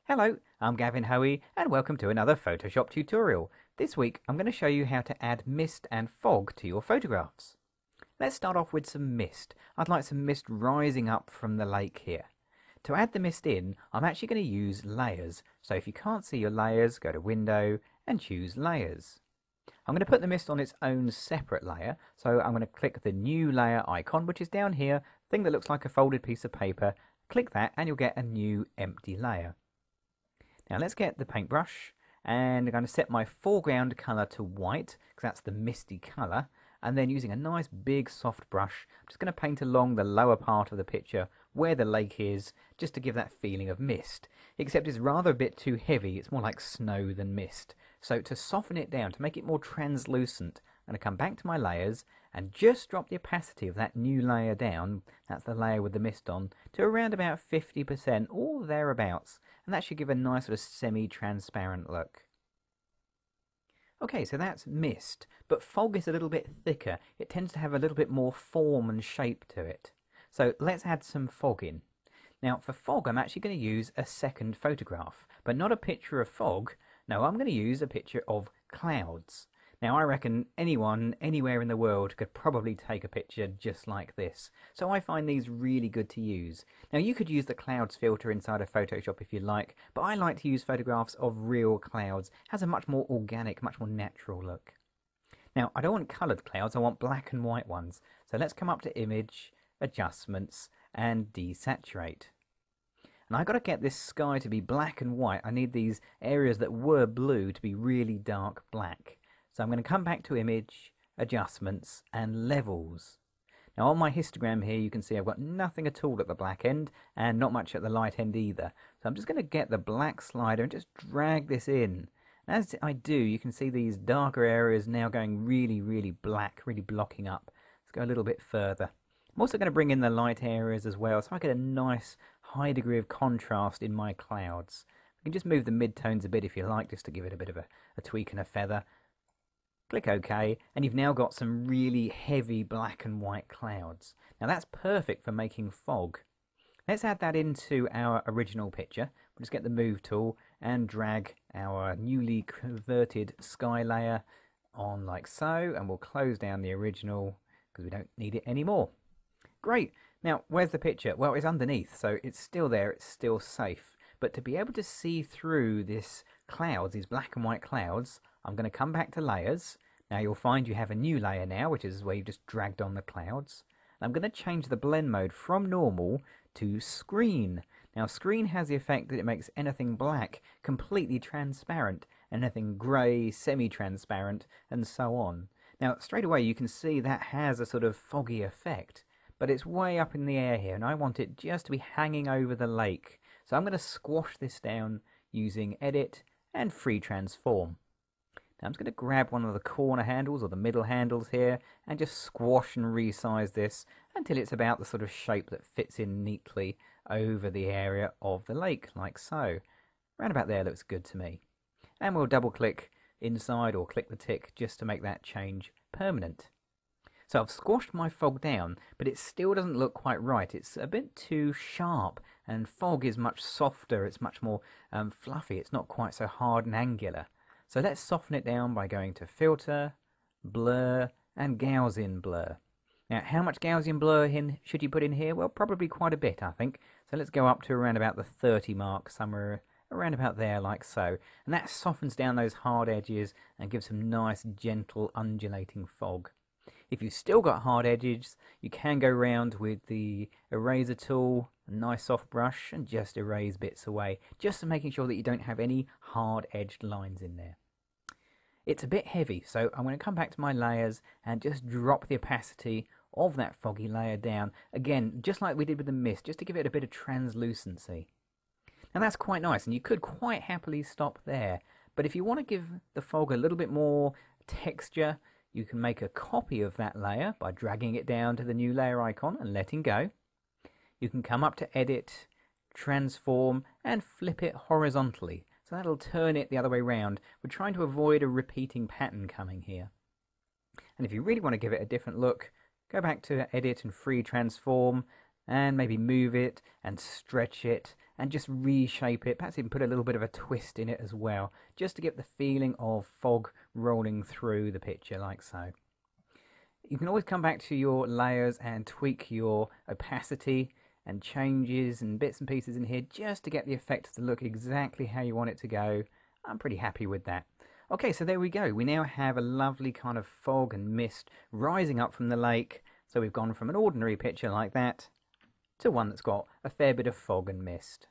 Hello, I'm Gavin Hoey and welcome to another Photoshop tutorial. This week I'm going to show you how to add mist and fog to your photographs. Let's start off with some mist. I'd like some mist rising up from the lake here. To add the mist in, I'm actually going to use layers. So if you can't see your layers, go to Window and choose Layers. I'm going to put the mist on its own separate layer, so I'm going to click the new layer icon, which is down here, thing that looks like a folded piece of paper. Click that and you'll get a new empty layer. Now let's get the paintbrush, and I'm going to set my foreground colour to white, because that's the misty colour, and then using a nice big soft brush, I'm just going to paint along the lower part of the picture where the lake is, just to give that feeling of mist, except it's rather a bit too heavy. It's more like snow than mist. So to soften it down, to make it more translucent, I'm going to come back to my layers and just drop the opacity of that new layer down, that's the layer with the mist on, to around about 50% or thereabouts, and that should give a nice sort of semi-transparent look. Okay, so that's mist, but fog is a little bit thicker. It tends to have a little bit more form and shape to it. So let's add some fog in. Now for fog I'm actually going to use a second photograph, but not a picture of fog. No, I'm going to use a picture of clouds. Now I reckon anyone, anywhere in the world could probably take a picture just like this. So I find these really good to use. Now you could use the clouds filter inside of Photoshop if you like, but I like to use photographs of real clouds. It has a much more organic, much more natural look. Now I don't want coloured clouds, I want black and white ones. So let's come up to Image, Adjustments and Desaturate. And I've got to get this sky to be black and white. I need these areas that were blue to be really dark black. So I'm going to come back to Image, Adjustments and Levels. Now on my histogram here you can see I've got nothing at all at the black end and not much at the light end either. So I'm just going to get the black slider and just drag this in. And as I do, you can see these darker areas now going really black, really blocking up. Let's go a little bit further. I'm also going to bring in the light areas as well, so I get a nice high degree of contrast in my clouds. You can just move the midtones a bit if you like, just to give it a bit of a tweak and a feather. Click OK, and you've now got some really heavy black and white clouds. Now that's perfect for making fog. Let's add that into our original picture. We'll just get the Move tool and drag our newly converted sky layer on like so, and we'll close down the original because we don't need it anymore. Great. Now, where's the picture? Well, it's underneath, so it's still there, it's still safe. But to be able to see through this clouds, these black and white clouds, I'm going to come back to Layers. Now you'll find you have a new layer now, which is where you've just dragged on the clouds. I'm going to change the blend mode from normal to screen. Now screen has the effect that it makes anything black completely transparent, anything grey semi-transparent, and so on. Now straight away you can see that has a sort of foggy effect. But it's way up in the air here, and I want it just to be hanging over the lake. So I'm going to squash this down using Edit and Free Transform. Now I'm just going to grab one of the corner handles or the middle handles here and just squash and resize this until it's about the sort of shape that fits in neatly over the area of the lake, like so. Around about there looks good to me. And we'll double click inside or click the tick just to make that change permanent. So I've squashed my fog down, but it still doesn't look quite right. It's a bit too sharp, and fog is much softer. It's much more fluffy. It's not quite so hard and angular. So let's soften it down by going to Filter, Blur, and Gaussian Blur. Now, how much Gaussian blur should you put in here? Well, probably quite a bit, I think. So let's go up to around about the 30 mark, somewhere around about there, like so. And that softens down those hard edges and gives some nice, gentle, undulating fog. If you've still got hard edges, you can go around with the eraser tool, a nice soft brush, and just erase bits away, just to making sure that you don't have any hard-edged lines in there. It's a bit heavy, so I'm going to come back to my layers and just drop the opacity of that foggy layer down. Again, just like we did with the mist, just to give it a bit of translucency. Now that's quite nice, and you could quite happily stop there. But if you want to give the fog a little bit more texture, you can make a copy of that layer by dragging it down to the new layer icon and letting go. You can come up to Edit, Transform, and flip it horizontally. So that'll turn it the other way around. We're trying to avoid a repeating pattern coming here. And if you really want to give it a different look, go back to Edit and Free Transform, and maybe move it and stretch it and just reshape it, perhaps even put a little bit of a twist in it as well, just to get the feeling of fog rolling through the picture like so. You can always come back to your layers and tweak your opacity and changes and bits and pieces in here just to get the effect to look exactly how you want it to go. I'm pretty happy with that. Okay, so there we go. We now have a lovely kind of fog and mist rising up from the lake. So we've gone from an ordinary picture like that to one that's got a fair bit of fog and mist.